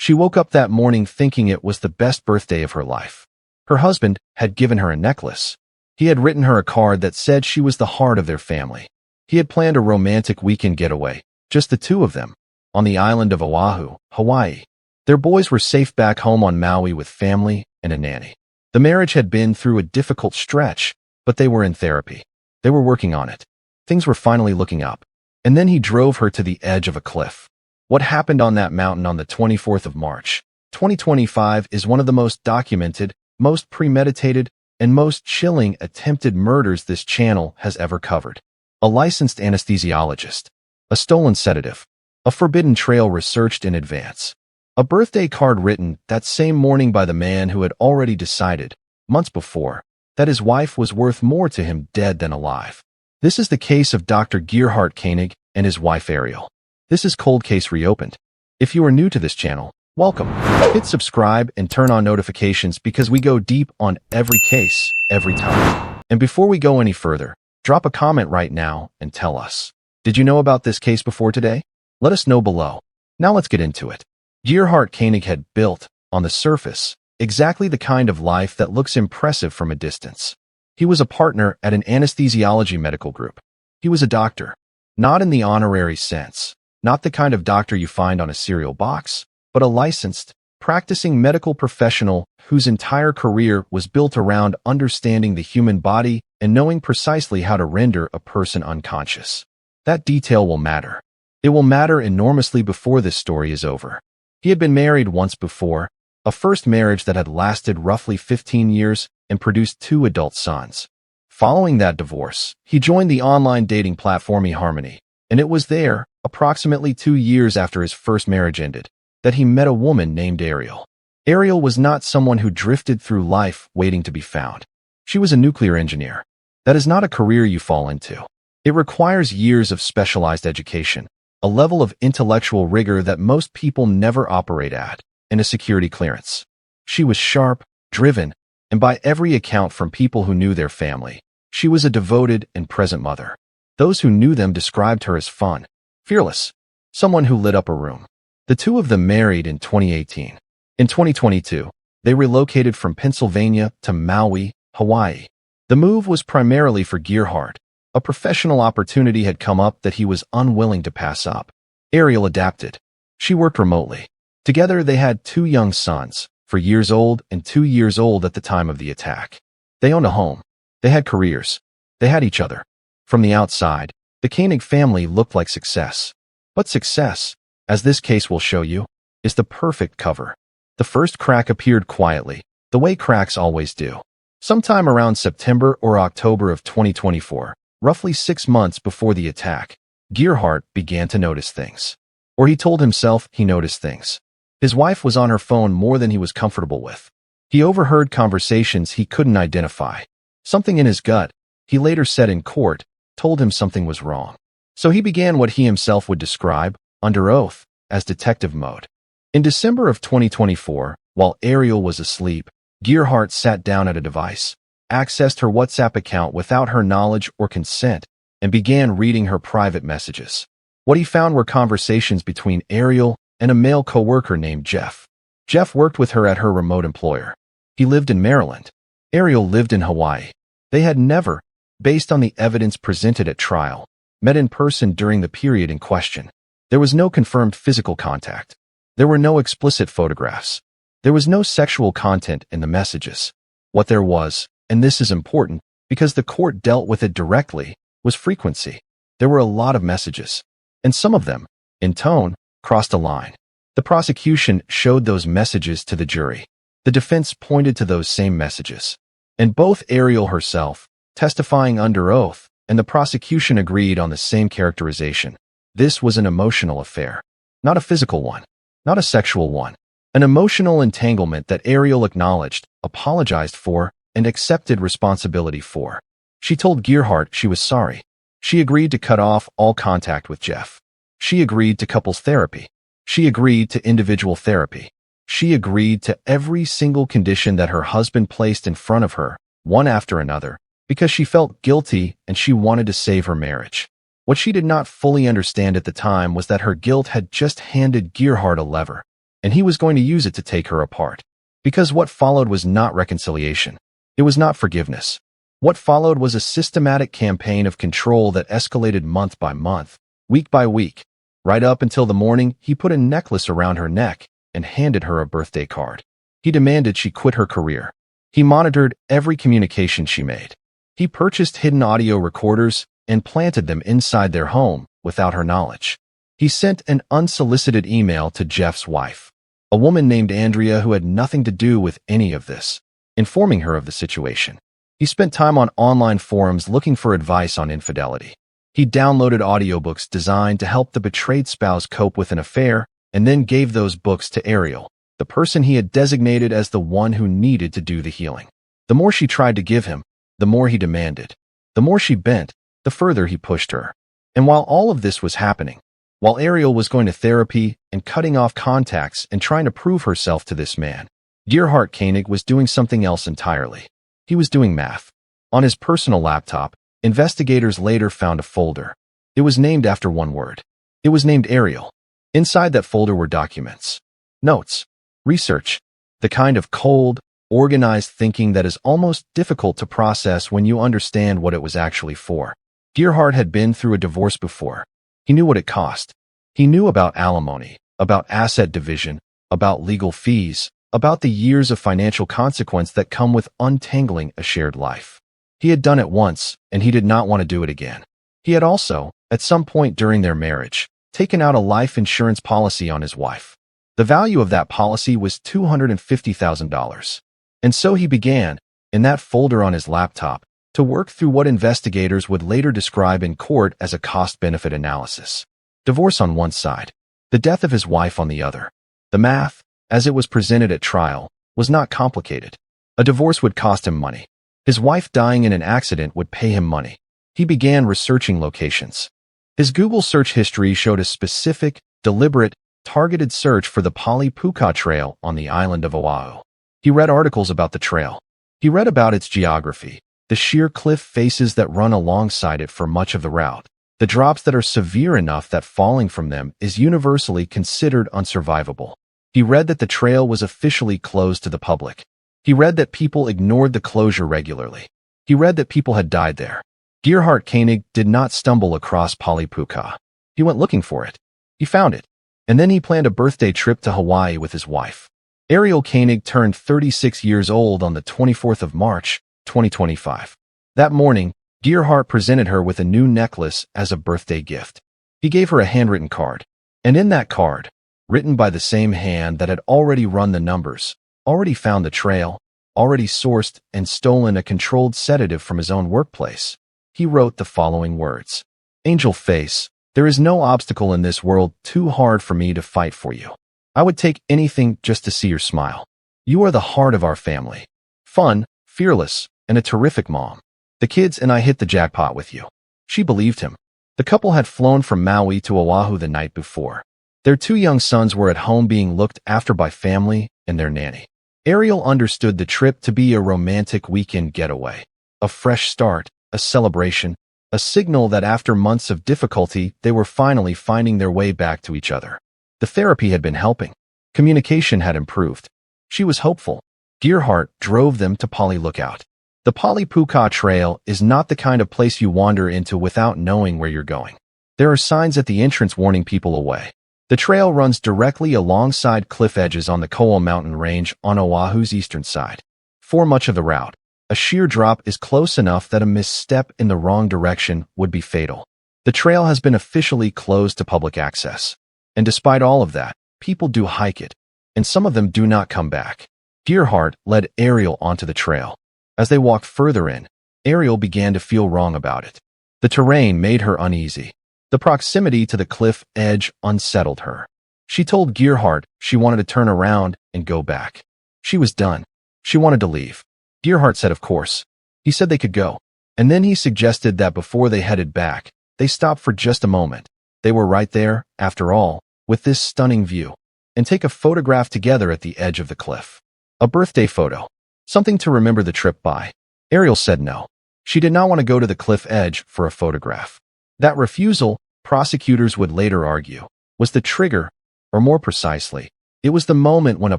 She woke up that morning thinking it was the best birthday of her life. Her husband had given her a necklace. He had written her a card that said she was the heart of their family. He had planned a romantic weekend getaway, just the two of them, on the island of Oahu, Hawaii. Their boys were safe back home on Maui with family and a nanny. The marriage had been through a difficult stretch, but they were in therapy. They were working on it. Things were finally looking up. And then he drove her to the edge of a cliff. What happened on that mountain on the 24th of March, 2025 is one of the most documented, most premeditated, and most chilling attempted murders this channel has ever covered. A licensed anesthesiologist, a stolen sedative, a forbidden trail researched in advance, a birthday card written that same morning by the man who had already decided, months before, that his wife was worth more to him dead than alive. This is the case of Dr. Gerhard Koenig and his wife Ariel. This is Cold Case Reopened. If you are new to this channel, welcome. Hit subscribe and turn on notifications because we go deep on every case, every time. And before we go any further, drop a comment right now and tell us. Did you know about this case before today? Let us know below. Now let's get into it. Gerhard Koenig had built, on the surface, exactly the kind of life that looks impressive from a distance. He was a partner at an anesthesiology medical group. He was a doctor, not in the honorary sense, not the kind of doctor you find on a cereal box, but a licensed, practicing medical professional whose entire career was built around understanding the human body and knowing precisely how to render a person unconscious. That detail will matter. It will matter enormously before this story is over. He had been married once before, a first marriage that had lasted roughly 15 years and produced 2 adult sons. Following that divorce, he joined the online dating platform eHarmony, and it was there, approximately 2 years after his first marriage ended, that he met a woman named Ariel. Ariel was not someone who drifted through life waiting to be found. She was a nuclear engineer. That is not a career you fall into. It requires years of specialized education, a level of intellectual rigor that most people never operate at, and a security clearance. She was sharp, driven, and by every account from people who knew their family, she was a devoted and present mother. Those who knew them described her as fun, fearless, someone who lit up a room. The two of them married in 2018. In 2022, they relocated from Pennsylvania to Maui, Hawaii. The move was primarily for Gerhard. A professional opportunity had come up that he was unwilling to pass up. Ariel adapted. She worked remotely. Together they had 2 young sons, 4 years old and 2 years old at the time of the attack. They owned a home. They had careers. They had each other. From the outside, the Koenig family looked like success. But success, as this case will show you, is the perfect cover. The first crack appeared quietly, the way cracks always do. Sometime around September or October of 2024, roughly 6 months before the attack, Gerhard began to notice things. Or he told himself he noticed things. His wife was on her phone more than he was comfortable with. He overheard conversations he couldn't identify. Something in his gut, he later said in court, told him something was wrong. So he began what he himself would describe, under oath, as detective mode. In December of 2024, while Ariel was asleep, Gerhard sat down at a device, accessed her WhatsApp account without her knowledge or consent, and began reading her private messages. What he found were conversations between Ariel and a male coworker named Jeff. Jeff worked with her at her remote employer. He lived in Maryland. Ariel lived in Hawaii. They had never, based on the evidence presented at trial, met in person during the period in question. There was no confirmed physical contact. There were no explicit photographs. There was no sexual content in the messages. What there was, and this is important because the court dealt with it directly, was frequency. There were a lot of messages, and some of them, in tone, crossed a line. The prosecution showed those messages to the jury. The defense pointed to those same messages. And both Ariel herself, testifying under oath, and the prosecution agreed on the same characterization. This was an emotional affair. Not a physical one. Not a sexual one. An emotional entanglement that Ariel acknowledged, apologized for, and accepted responsibility for. She told Gerhard she was sorry. She agreed to cut off all contact with Jeff. She agreed to couples therapy. She agreed to individual therapy. She agreed to every single condition that her husband placed in front of her, one after another, because she felt guilty and she wanted to save her marriage. What she did not fully understand at the time was that her guilt had just handed Gerhard a lever. and he was going to use it to take her apart. Because what followed was not reconciliation. It was not forgiveness. What followed was a systematic campaign of control that escalated month by month, week by week, right up until the morning he put a necklace around her neck and handed her a birthday card. He demanded she quit her career. He monitored every communication she made. He purchased hidden audio recorders and planted them inside their home without her knowledge. He sent an unsolicited email to Jeff's wife, a woman named Andrea who had nothing to do with any of this, informing her of the situation. He spent time on online forums looking for advice on infidelity. He downloaded audiobooks designed to help the betrayed spouse cope with an affair and then gave those books to Ariel, the person he had designated as the one who needed to do the healing. The more she tried to give him, the more he demanded. The more she bent, the further he pushed her. And while all of this was happening, while Ariel was going to therapy and cutting off contacts and trying to prove herself to this man, Gerhard Koenig was doing something else entirely. He was doing math. On his personal laptop, investigators later found a folder. It was named after one word. It was named Ariel. Inside that folder were documents, notes, research, the kind of cold, organized thinking that is almost difficult to process when you understand what it was actually for. Gerhard had been through a divorce before. He knew what it cost. He knew about alimony, about asset division, about legal fees, about the years of financial consequence that come with untangling a shared life. He had done it once, and he did not want to do it again. He had also, at some point during their marriage, taken out a life insurance policy on his wife. The value of that policy was $250,000. And so he began, in that folder on his laptop, to work through what investigators would later describe in court as a cost-benefit analysis. Divorce on one side, the death of his wife on the other. The math, as it was presented at trial, was not complicated. A divorce would cost him money. His wife dying in an accident would pay him money. He began researching locations. His Google search history showed a specific, deliberate, targeted search for the Pali Puka Trail on the island of Oahu. He read articles about the trail. He read about its geography, the sheer cliff faces that run alongside it for much of the route, the drops that are severe enough that falling from them is universally considered unsurvivable. He read that the trail was officially closed to the public. He read that people ignored the closure regularly. He read that people had died there. Gerhard Koenig did not stumble across Pali Puka. He went looking for it. He found it. And then he planned a birthday trip to Hawaii with his wife. Ariel Koenig turned 36 years old on the 24th of March, 2025. That morning, Gerhard presented her with a new necklace as a birthday gift. He gave her a handwritten card. And in that card, written by the same hand that had already run the numbers, already found the trail, already sourced and stolen a controlled sedative from his own workplace, he wrote the following words. Angel face, there is no obstacle in this world too hard for me to fight for you. I would take anything just to see your smile. You are the heart of our family. Fun, fearless, and a terrific mom. The kids and I hit the jackpot with you. She believed him. The couple had flown from Maui to Oahu the night before. Their two young sons were at home being looked after by family and their nanny. Ariel understood the trip to be a romantic weekend getaway, a fresh start, a celebration, a signal that after months of difficulty, they were finally finding their way back to each other. The therapy had been helping. Communication had improved. She was hopeful. Gerhard drove them to Pali Lookout. The Pali Puka Trail is not the kind of place you wander into without knowing where you're going. There are signs at the entrance warning people away. The trail runs directly alongside cliff edges on the Koa mountain range on Oahu's eastern side. For much of the route, a sheer drop is close enough that a misstep in the wrong direction would be fatal. The trail has been officially closed to public access. And despite all of that, people do hike it, and some of them do not come back. Gerhard led Ariel onto the trail. As they walked further in, Ariel began to feel wrong about it. The terrain made her uneasy. The proximity to the cliff edge unsettled her. She told Gerhard she wanted to turn around and go back. She was done. She wanted to leave. Gerhard said of course. He said they could go. And then he suggested that before they headed back, they stop for just a moment. They were right there, after all, with this stunning view, and take a photograph together at the edge of the cliff. A birthday photo. Something to remember the trip by. Ariel said no. She did not want to go to the cliff edge for a photograph. That refusal, prosecutors would later argue, was the trigger, or more precisely, It was the moment when a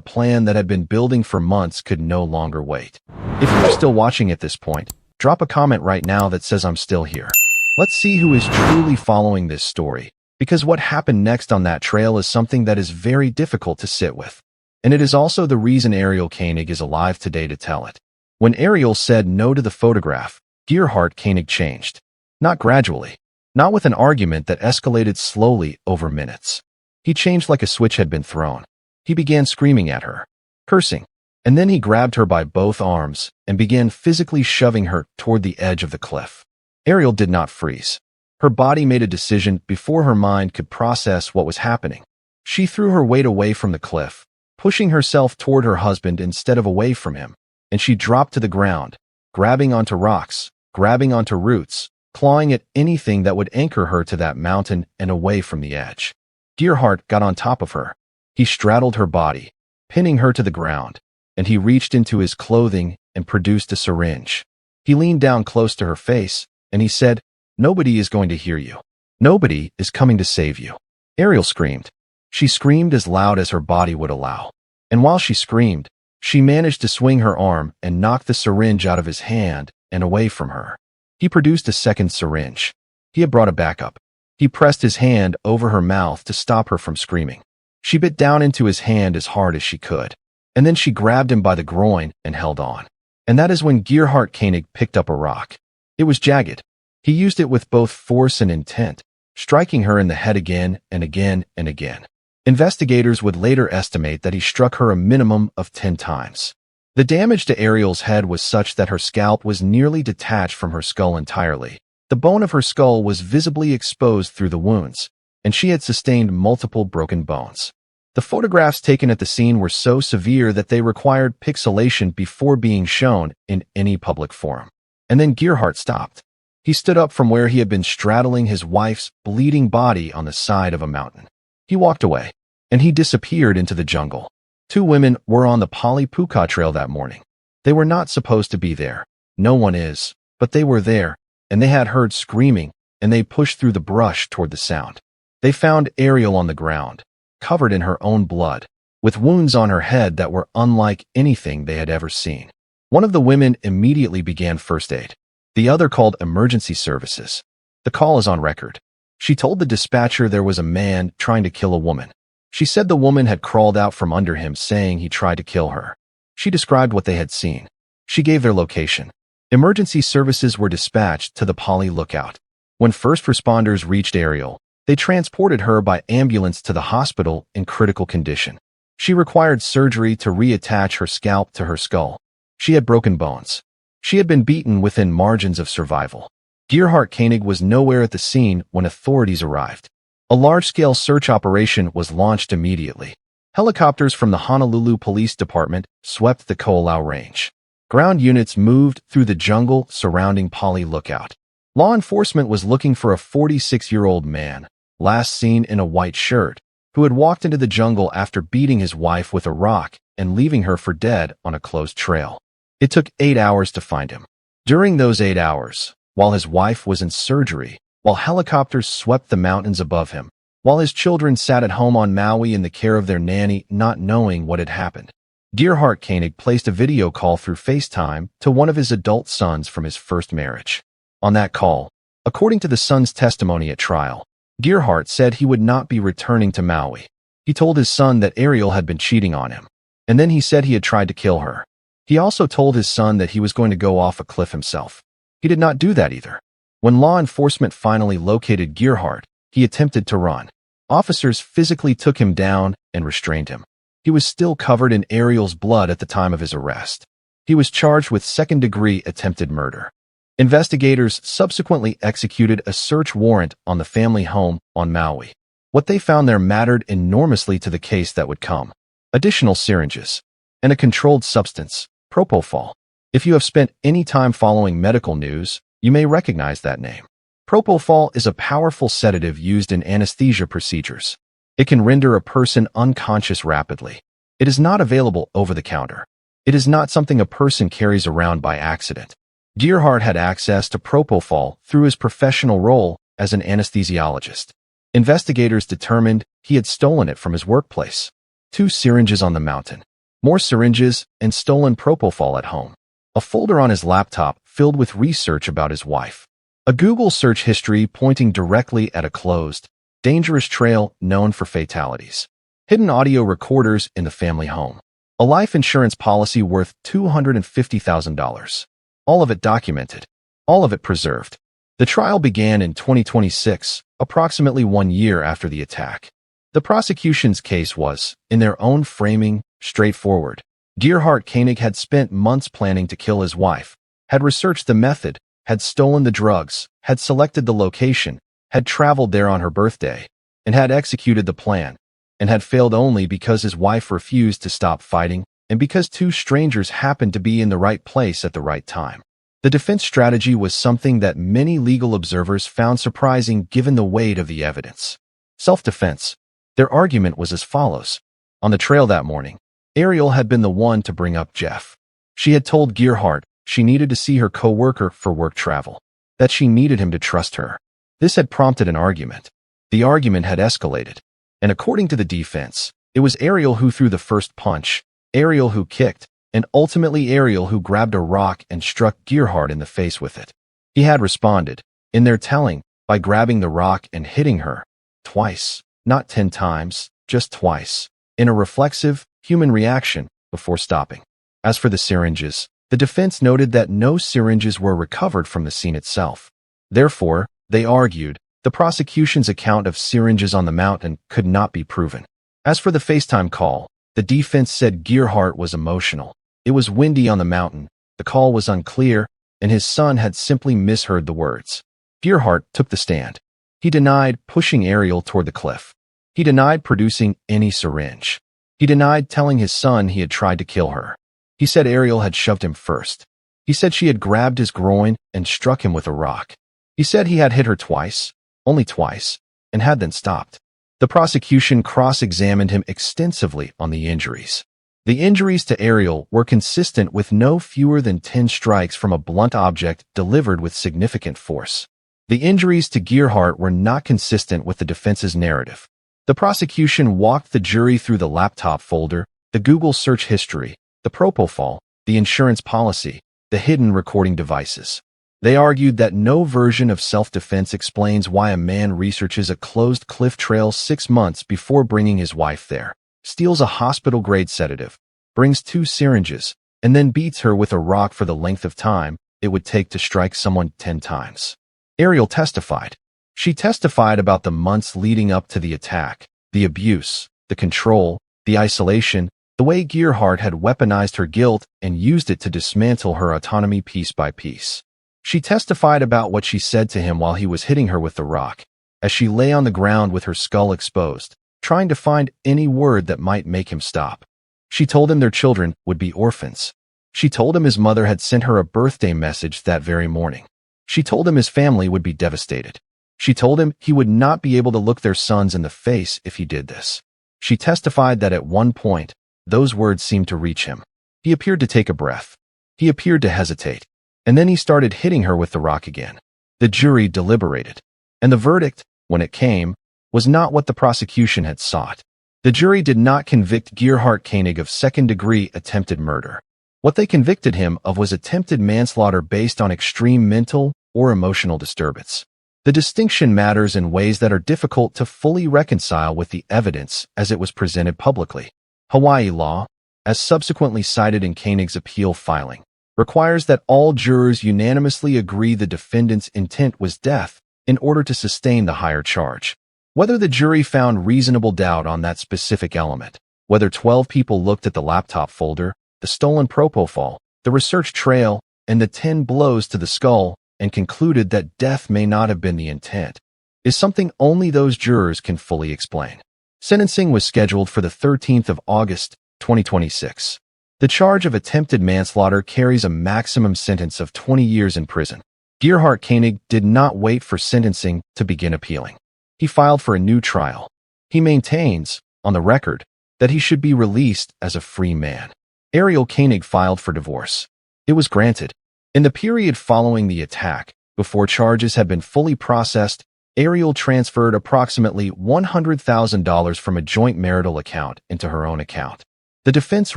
plan that had been building for months could no longer wait. If you're still watching at this point, drop a comment right now that says I'm still here. Let's see who is truly following this story, because what happened next on that trail is something that is very difficult to sit with. And it is also the reason Ariel Koenig is alive today to tell it. When Ariel said no to the photograph, Gerhard Koenig changed. Not gradually. Not with an argument that escalated slowly over minutes. He changed like a switch had been thrown. He began screaming at her, cursing, and then he grabbed her by both arms and began physically shoving her toward the edge of the cliff. Ariel did not freeze. Her body made a decision before her mind could process what was happening. She threw her weight away from the cliff, pushing herself toward her husband instead of away from him, and she dropped to the ground, grabbing onto rocks, grabbing onto roots, clawing at anything that would anchor her to that mountain and away from the edge. Gerhard got on top of her. He straddled her body, pinning her to the ground, and he reached into his clothing and produced a syringe. He leaned down close to her face, and he said, "Nobody is going to hear you. Nobody is coming to save you." Ariel screamed. She screamed as loud as her body would allow. And while she screamed, she managed to swing her arm and knock the syringe out of his hand and away from her. He produced a second syringe. He had brought a backup. He pressed his hand over her mouth to stop her from screaming. She bit down into his hand as hard as she could, and then she grabbed him by the groin and held on. And that is when Gerhard Koenig picked up a rock. It was jagged. He used it with both force and intent, striking her in the head again and again and again. Investigators would later estimate that he struck her a minimum of 10 times. The damage to Ariel's head was such that her scalp was nearly detached from her skull entirely. The bone of her skull was visibly exposed through the wounds, and she had sustained multiple broken bones. The photographs taken at the scene were so severe that they required pixelation before being shown in any public forum. And then Gerhard stopped. He stood up from where he had been straddling his wife's bleeding body on the side of a mountain. He walked away, and he disappeared into the jungle. 2 women were on the Pali Puka Trail that morning. They were not supposed to be there. No one is, but they were there, and they had heard screaming, and they pushed through the brush toward the sound. They found Ariel on the ground, covered in her own blood, with wounds on her head that were unlike anything they had ever seen. One of the women immediately began first aid. The other called emergency services. The call is on record. She told the dispatcher there was a man trying to kill a woman. She said the woman had crawled out from under him saying he tried to kill her. She described what they had seen. She gave their location. Emergency services were dispatched to the Pali lookout. When first responders reached Ariel, they transported her by ambulance to the hospital in critical condition. She required surgery to reattach her scalp to her skull. She had broken bones. She had been beaten within margins of survival. Gerhard Koenig was nowhere at the scene when authorities arrived. A large-scale search operation was launched immediately. Helicopters from the Honolulu Police Department swept the Ko'olau Range. Ground units moved through the jungle surrounding Pali Lookout. Law enforcement was looking for a 46-year-old man, last seen in a white shirt, who had walked into the jungle after beating his wife with a rock and leaving her for dead on a closed trail. It took 8 hours to find him. During those 8 hours, while his wife was in surgery, while helicopters swept the mountains above him, while his children sat at home on Maui in the care of their nanny not knowing what had happened, Gerhard Koenig placed a video call through FaceTime to one of his adult sons from his first marriage. On that call, according to the son's testimony at trial, Gerhard said he would not be returning to Maui. He told his son that Ariel had been cheating on him, and then he said he had tried to kill her. He also told his son that he was going to go off a cliff himself. He did not do that either. When law enforcement finally located Gerhard, he attempted to run. Officers physically took him down and restrained him. He was still covered in Ariel's blood at the time of his arrest. He was charged with second-degree attempted murder. Investigators subsequently executed a search warrant on the family home on Maui. What they found there mattered enormously to the case that would come. Additional syringes and a controlled substance, propofol. If you have spent any time following medical news, you may recognize that name. Propofol is a powerful sedative used in anesthesia procedures. It can render a person unconscious rapidly. It is not available over the counter. It is not something a person carries around by accident. Gerhard had access to propofol through his professional role as an anesthesiologist. Investigators determined he had stolen it from his workplace. 2 syringes on the mountain, more syringes, and stolen propofol at home. A folder on his laptop filled with research about his wife. A Google search history pointing directly at a closed, dangerous trail known for fatalities. Hidden audio recorders in the family home. A life insurance policy worth $250,000. All of it documented. All of it preserved. The trial began in 2026, approximately 1 year after the attack. The prosecution's case was, in their own framing, straightforward. Gerhard Koenig had spent months planning to kill his wife, had researched the method, had stolen the drugs, had selected the location, had traveled there on her birthday, and had executed the plan, and had failed only because his wife refused to stop fighting and because 2 strangers happened to be in the right place at the right time. The defense strategy was something that many legal observers found surprising given the weight of the evidence. Self-defense. Their argument was as follows. On the trail that morning, Ariel had been the one to bring up Jeff. She had told Gerhard she needed to see her co-worker for work travel, that she needed him to trust her. This had prompted an argument. The argument had escalated. And according to the defense, it was Ariel who threw the first punch, Ariel who kicked, and ultimately Ariel who grabbed a rock and struck Gerhard in the face with it. He had responded, in their telling, by grabbing the rock and hitting her. Twice, not 10 times, just twice, in a reflexive, human reaction, before stopping. As for the syringes, the defense noted that no syringes were recovered from the scene itself. Therefore, they argued, the prosecution's account of syringes on the mountain could not be proven. As for the FaceTime call, the defense said Gerhard was emotional. It was windy on the mountain, the call was unclear, and his son had simply misheard the words. Gerhard took the stand. He denied pushing Ariel toward the cliff. He denied producing any syringe. He denied telling his son he had tried to kill her. He said Ariel had shoved him first. He said she had grabbed his groin and struck him with a rock. He said he had hit her twice, only twice, and had then stopped. The prosecution cross-examined him extensively on the injuries. The injuries to Ariel were consistent with no fewer than 10 strikes from a blunt object delivered with significant force. The injuries to Gerhard were not consistent with the defense's narrative. The prosecution walked the jury through the laptop folder, the Google search history, the propofol, the insurance policy, the hidden recording devices. They argued that no version of self-defense explains why a man researches a closed cliff trail 6 months before bringing his wife there, steals a hospital-grade sedative, brings 2 syringes, and then beats her with a rock for the length of time it would take to strike someone 10 times. Ariel testified. She testified about the months leading up to the attack, the abuse, the control, the isolation, the way Gerhard had weaponized her guilt and used it to dismantle her autonomy piece by piece. She testified about what she said to him while he was hitting her with the rock, as she lay on the ground with her skull exposed, trying to find any word that might make him stop. She told him their children would be orphans. She told him his mother had sent her a birthday message that very morning. She told him his family would be devastated. She told him he would not be able to look their sons in the face if he did this. She testified that at one point, those words seemed to reach him. He appeared to take a breath. He appeared to hesitate. And then he started hitting her with the rock again. The jury deliberated. And the verdict, when it came, was not what the prosecution had sought. The jury did not convict Gerhard Koenig of second-degree attempted murder. What they convicted him of was attempted manslaughter based on extreme mental or emotional disturbance. The distinction matters in ways that are difficult to fully reconcile with the evidence as it was presented publicly. Hawaii law, as subsequently cited in Koenig's appeal filing, requires that all jurors unanimously agree the defendant's intent was death in order to sustain the higher charge. Whether the jury found reasonable doubt on that specific element, whether 12 people looked at the laptop folder, the stolen propofol, the research trail, and the 10 blows to the skull, and concluded that death may not have been the intent, is something only those jurors can fully explain. Sentencing was scheduled for the 13th of August, 2026. The charge of attempted manslaughter carries a maximum sentence of 20 years in prison. Gerhard Koenig did not wait for sentencing to begin appealing. He filed for a new trial. He maintains, on the record, that he should be released as a free man. Ariel Koenig filed for divorce. It was granted. In the period following the attack, before charges had been fully processed, Ariel transferred approximately $100,000 from a joint marital account into her own account. The defense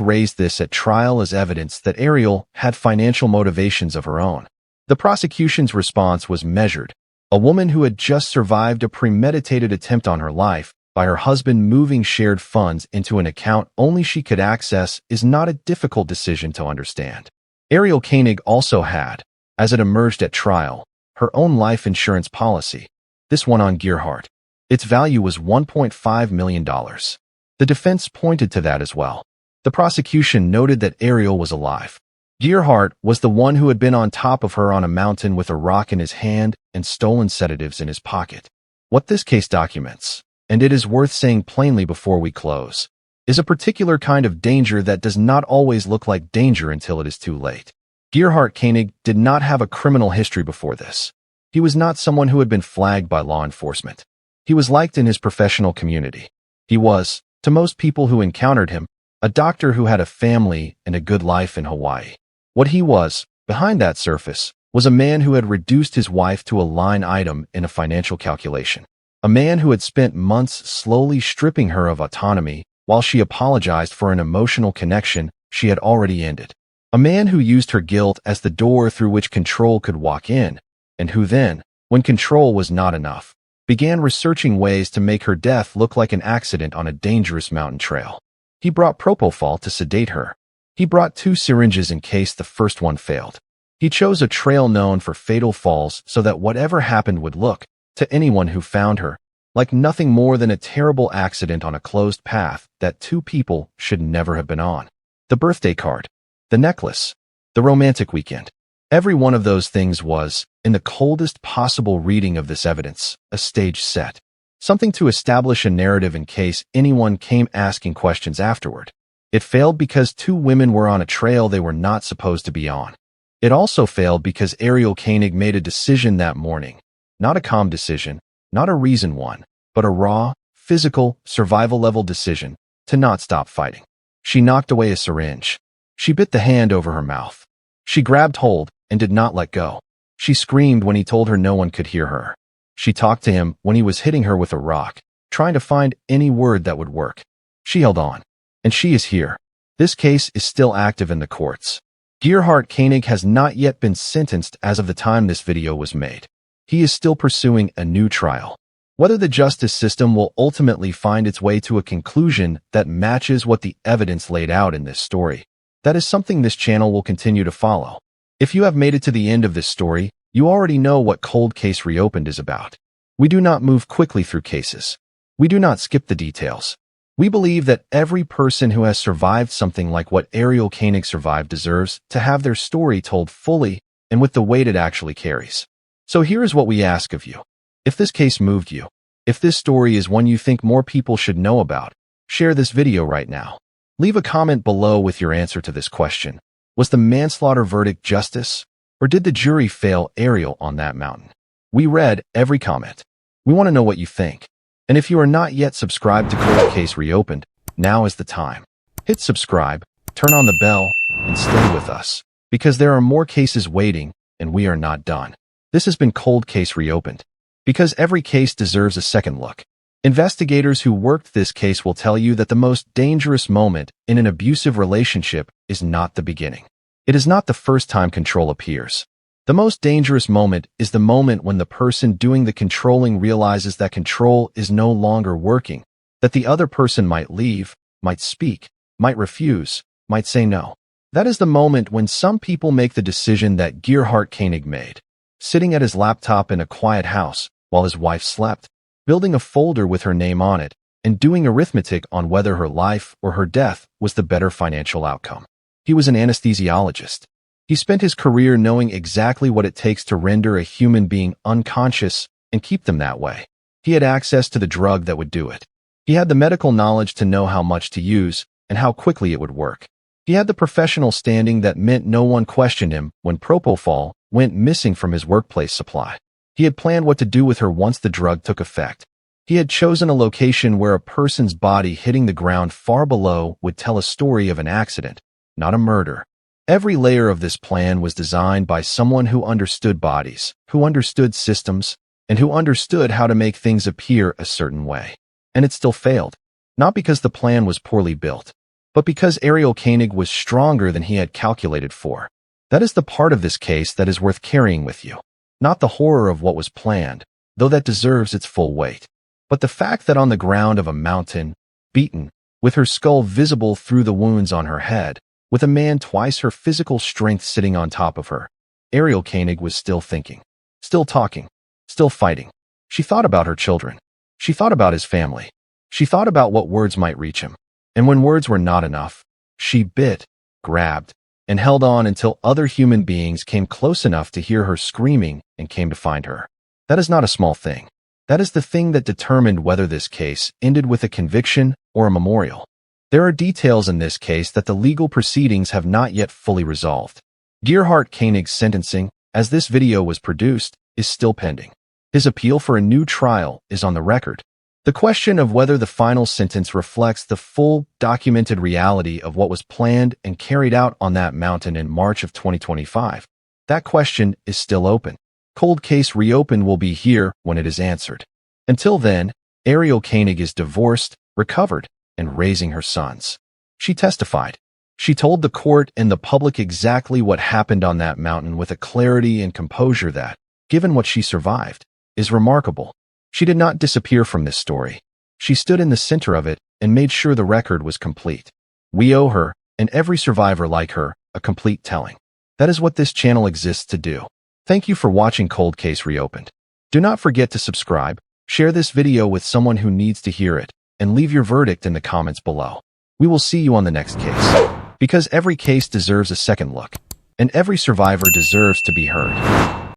raised this at trial as evidence that Ariel had financial motivations of her own. The prosecution's response was measured. A woman who had just survived a premeditated attempt on her life by her husband moving shared funds into an account only she could access is not a difficult decision to understand. Ariel Koenig also had, as it emerged at trial, her own life insurance policy, this one on Gerhardt. Its value was $1.5 million. The defense pointed to that as well. The prosecution noted that Ariel was alive. Gerhardt was the one who had been on top of her on a mountain with a rock in his hand and stolen sedatives in his pocket. What this case documents, and it is worth saying plainly before we close, is a particular kind of danger that does not always look like danger until it is too late. Gerhardt Koenig did not have a criminal history before this. He was not someone who had been flagged by law enforcement. He was liked in his professional community. He was, to most people who encountered him, a doctor who had a family and a good life in Hawaii. What he was, behind that surface, was a man who had reduced his wife to a line item in a financial calculation. A man who had spent months slowly stripping her of autonomy while she apologized for an emotional connection she had already ended. A man who used her guilt as the door through which control could walk in, and who then, when control was not enough, began researching ways to make her death look like an accident on a dangerous mountain trail. He brought propofol to sedate her. He brought 2 syringes in case the first one failed. He chose a trail known for fatal falls so that whatever happened would look, to anyone who found her, like nothing more than a terrible accident on a closed path that 2 people should never have been on. The birthday card, the necklace, the romantic weekend. Every one of those things was, in the coldest possible reading of this evidence, a stage set. Something to establish a narrative in case anyone came asking questions afterward. It failed because 2 women were on a trail they were not supposed to be on. It also failed because Ariel Koenig made a decision that morning. Not a calm decision, not a reasoned one, but a raw, physical, survival-level decision to not stop fighting. She knocked away a syringe. She bit the hand over her mouth. She grabbed hold and did not let go. She screamed when he told her no one could hear her. She talked to him when he was hitting her with a rock, trying to find any word that would work. She held on. And she is here. This case is still active in the courts. Gerhardt Koenig has not yet been sentenced as of the time this video was made. He is still pursuing a new trial. Whether the justice system will ultimately find its way to a conclusion that matches what the evidence laid out in this story, that is something this channel will continue to follow. If you have made it to the end of this story, you already know what Cold Case Reopened is about. We do not move quickly through cases. We do not skip the details. We believe that every person who has survived something like what Ariel Koenig survived deserves to have their story told fully and with the weight it actually carries. So here is what we ask of you. If this case moved you, if this story is one you think more people should know about, share this video right now. Leave a comment below with your answer to this question. Was the manslaughter verdict justice? Or did the jury fail Ariel on that mountain? We read every comment. We want to know what you think. And if you are not yet subscribed to Cold Case Reopened, now is the time. Hit subscribe, turn on the bell, and stay with us, because there are more cases waiting, and we are not done. This has been Cold Case Reopened. Because every case deserves a second look. Investigators who worked this case will tell you that the most dangerous moment in an abusive relationship is not the beginning. It is not the first time control appears. The most dangerous moment is the moment when the person doing the controlling realizes that control is no longer working, that the other person might leave, might speak, might refuse, might say no. That is the moment when some people make the decision that Gerhardt Koenig made, sitting at his laptop in a quiet house while his wife slept, building a folder with her name on it, and doing arithmetic on whether her life or her death was the better financial outcome. He was an anesthesiologist. He spent his career knowing exactly what it takes to render a human being unconscious and keep them that way. He had access to the drug that would do it. He had the medical knowledge to know how much to use and how quickly it would work. He had the professional standing that meant no one questioned him when propofol went missing from his workplace supply. He had planned what to do with her once the drug took effect. He had chosen a location where a person's body hitting the ground far below would tell a story of an accident, not a murder. Every layer of this plan was designed by someone who understood bodies, who understood systems, and who understood how to make things appear a certain way. And it still failed. Not because the plan was poorly built, but because Ariel Koenig was stronger than he had calculated for. That is the part of this case that is worth carrying with you. Not the horror of what was planned, though that deserves its full weight, but the fact that on the ground of a mountain, beaten, with her skull visible through the wounds on her head, with a man twice her physical strength sitting on top of her, Ariel Koenig was still thinking, still talking, still fighting. She thought about her children. She thought about his family. She thought about what words might reach him. And when words were not enough, she bit, grabbed, and held on until other human beings came close enough to hear her screaming and came to find her. That is not a small thing. That is the thing that determined whether this case ended with a conviction or a memorial. There are details in this case that the legal proceedings have not yet fully resolved. Gerhard Koenig's sentencing, as this video was produced, is still pending. His appeal for a new trial is on the record. The question of whether the final sentence reflects the full, documented reality of what was planned and carried out on that mountain in March of 2025, that question is still open. Cold Case Reopened will be here when it is answered. Until then, Ariel Koenig is divorced, recovered, and raising her sons. She testified. She told the court and the public exactly what happened on that mountain with a clarity and composure that, given what she survived, is remarkable. She did not disappear from this story. She stood in the center of it and made sure the record was complete. We owe her, and every survivor like her, a complete telling. That is what this channel exists to do. Thank you for watching Cold Case Reopened. Do not forget to subscribe, share this video with someone who needs to hear it, and leave your verdict in the comments below. We will see you on the next case. Because every case deserves a second look, and every survivor deserves to be heard.